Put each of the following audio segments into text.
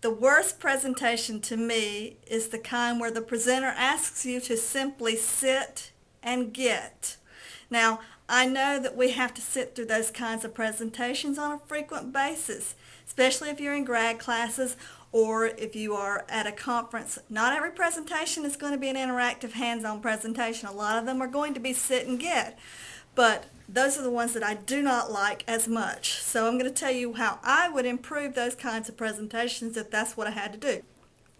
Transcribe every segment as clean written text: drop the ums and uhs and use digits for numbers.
The worst presentation to me is the kind where the presenter asks you to simply sit and get. Now, I know that we have to sit through those kinds of presentations on a frequent basis, especially if you're in grad classes or if you are at a conference. Not every presentation is going to be an interactive hands-on presentation. A lot of them are going to be sit and get. But those are the ones that I do not like as much. So I'm going to tell you how I would improve those kinds of presentations if that's what I had to do.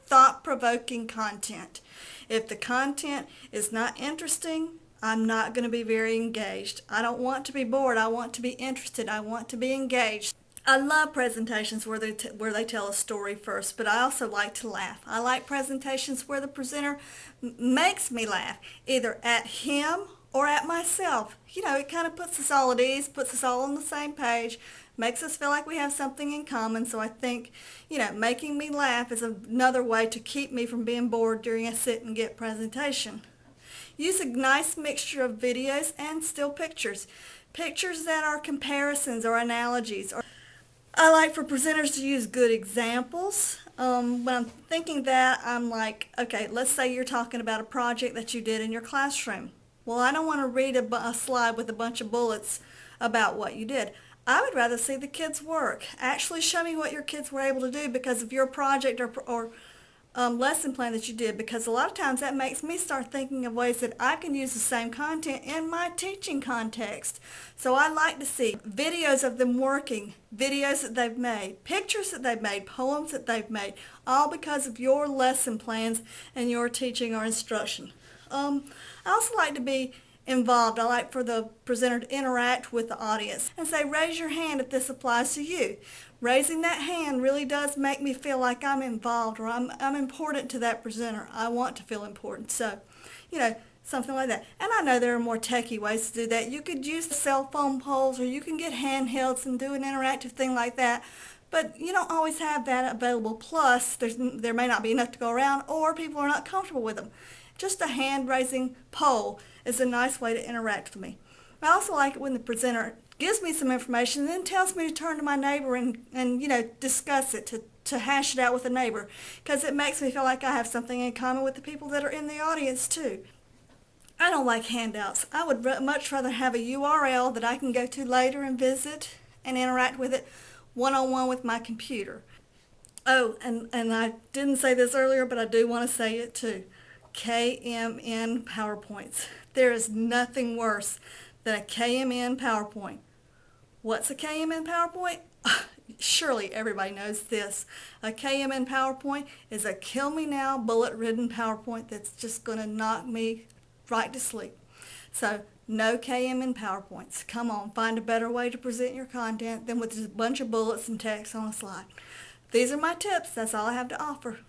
Thought-provoking content. If the content is not interesting, I'm not going to be very engaged. I don't want to be bored. I want to be interested. I want to be engaged. I love presentations where they tell a story first, but I also like to laugh. I like presentations where the presenter makes me laugh, either at him or at myself. You know, it kind of puts us all at ease, puts us all on the same page, makes us feel like we have something in common. So I think, making me laugh is another way to keep me from being bored during a sit and get presentation. Use a nice mixture of videos and still pictures. Pictures that are comparisons or analogies. I like for presenters to use good examples. When I'm thinking that, I'm like, okay, let's say you're talking about a project that you did in your classroom. Well, I don't want to read a slide with a bunch of bullets about what you did. I would rather see the kids work. Actually show me what your kids were able to do because of your project or lesson plan that you did, because a lot of times that makes me start thinking of ways that I can use the same content in my teaching context. So I like to see videos of them working, videos that they've made, pictures that they've made, poems that they've made, all because of your lesson plans and your teaching or instruction. I also like to be involved. I like for the presenter to interact with the audience and say, raise your hand if this applies to you. Raising that hand really does make me feel like I'm involved or I'm important to that presenter. I want to feel important. So, something like that. And I know there are more techie ways to do that. You could use cell phone polls or you can get handhelds and do an interactive thing like that. But you don't always have that available. Plus, there may not be enough to go around or people are not comfortable with them. Just a hand-raising poll is a nice way to interact with me. I also like it when the presenter gives me some information and then tells me to turn to my neighbor and discuss it, to hash it out with a neighbor, because it makes me feel like I have something in common with the people that are in the audience too. I don't like handouts. I would much rather have a URL that I can go to later and visit and interact with it one-on-one with my computer. Oh, and I didn't say this earlier, but I do want to say it too. KMN PowerPoints. There is nothing worse than a KMN PowerPoint. What's a KMN PowerPoint? Surely everybody knows this. A KMN PowerPoint is a kill me now bullet-ridden PowerPoint that's just going to knock me right to sleep. So no KMN PowerPoints. Come on, find a better way to present your content than with just a bunch of bullets and text on a slide. These are my tips. That's all I have to offer.